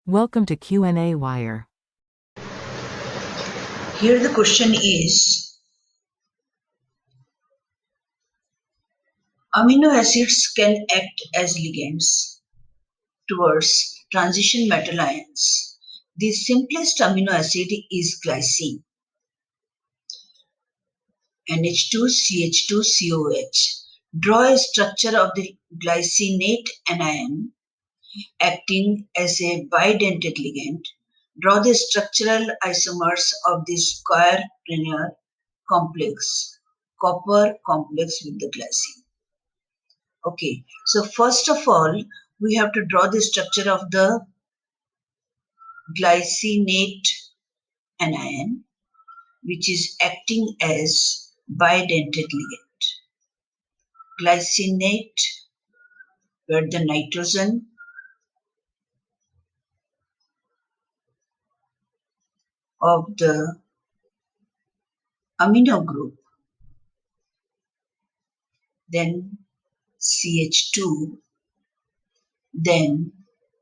Welcome to qnawire. Here the question is, amino acids can act as ligands towards transition metal ions. The simplest amino acid is glycine, NH2CH2COH. Draw a structure of the glycinate anion acting as a bidentate ligand. Draw the structural isomers of the square planar complex, copper complex with the glycine. Okay, so first of all, we have to draw the structure of the glycinate anion, which is acting as bidentate ligand. Glycinate, where the nitrogen of the amino group, then CH2, then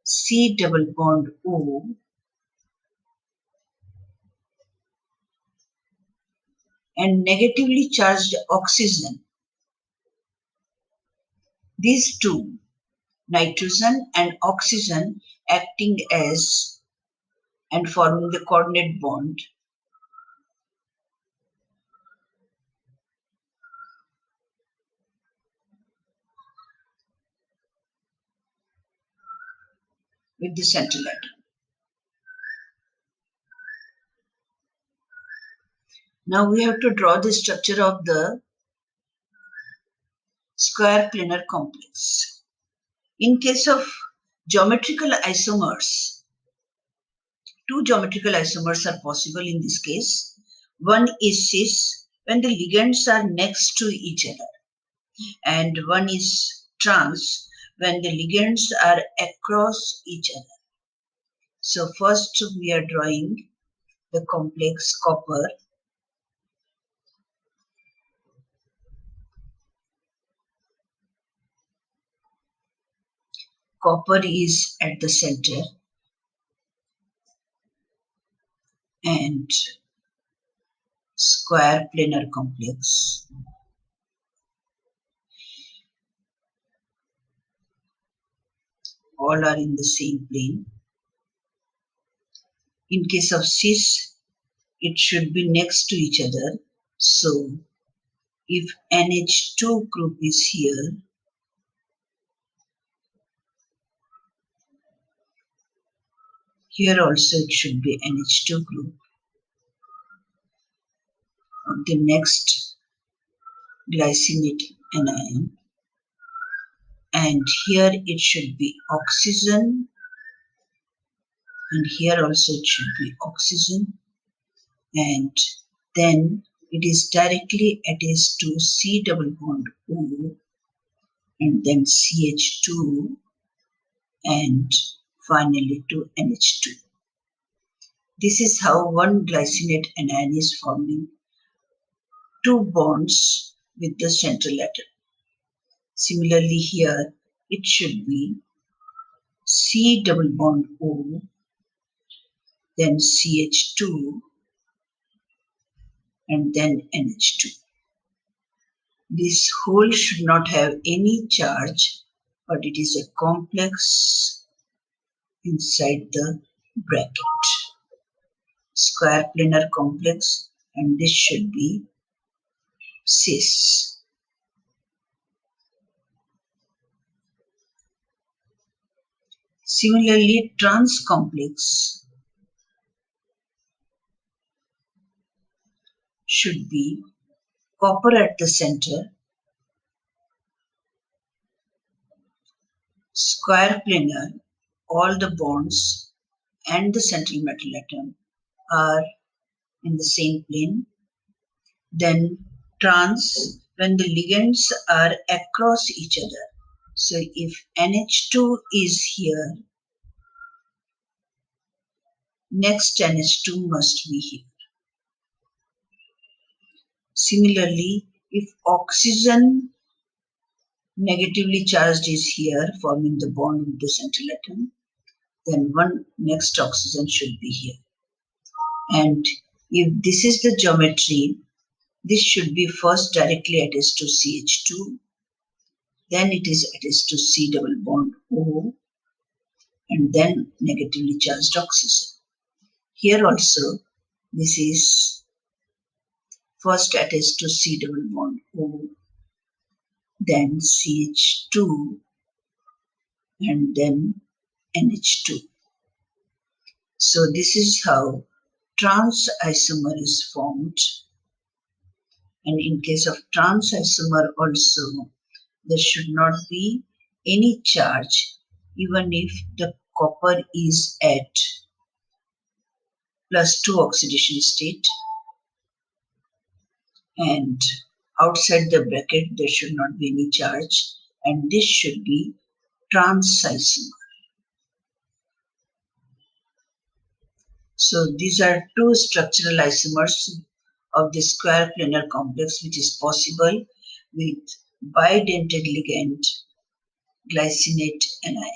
C double bond O, and negatively charged oxygen. These two, nitrogen and oxygen, acting as and forming the coordinate bond, with the central atom. Now we have to draw the structure of the square planar complex. In case of geometrical isomers, two geometrical isomers are possible in this case. One is cis when the ligands are next to each other, and one is trans when the ligands are across each other. So first we are drawing the complex copper. Copper is at the center and square planar complex. All are in the same plane. In case of cis, it should be next to each other. So if NH2 group is here, here also it should be NH2 group of the next glycinate anion, and here it should be oxygen, and here also it should be oxygen, and then it is directly attached to C double bond O, and then CH2, and finally to NH2. This is how one glycinate anion is forming two bonds with the central atom. Similarly here it should be C double bond O, then CH2, and then NH2. This whole should not have any charge, but it is a complex inside the bracket. Square planar complex, and this should be cis. Similarly, trans complex should be copper at the center, square planar, all the bonds and the central metal atom are in the same plane. Then trans when the ligands are across each other. So if NH2 is here, next NH2 must be here. Similarly, if oxygen negatively charged is here, forming the bond with the central atom, then one next oxygen should be here. And if this is the geometry, this should be first directly attached to CH2, then it is attached to C double bond O, and then negatively charged oxygen. Here also, this is first attached to C double bond O, then CH2, and then NH2. So this is how trans isomer is formed. And in case of trans isomer also, there should not be any charge even if the copper is at +2 oxidation state, and outside the bracket there should not be any charge, and this should be trans isomer. So these are two structural isomers of the square planar complex which is possible with bidentate ligand glycinate anion.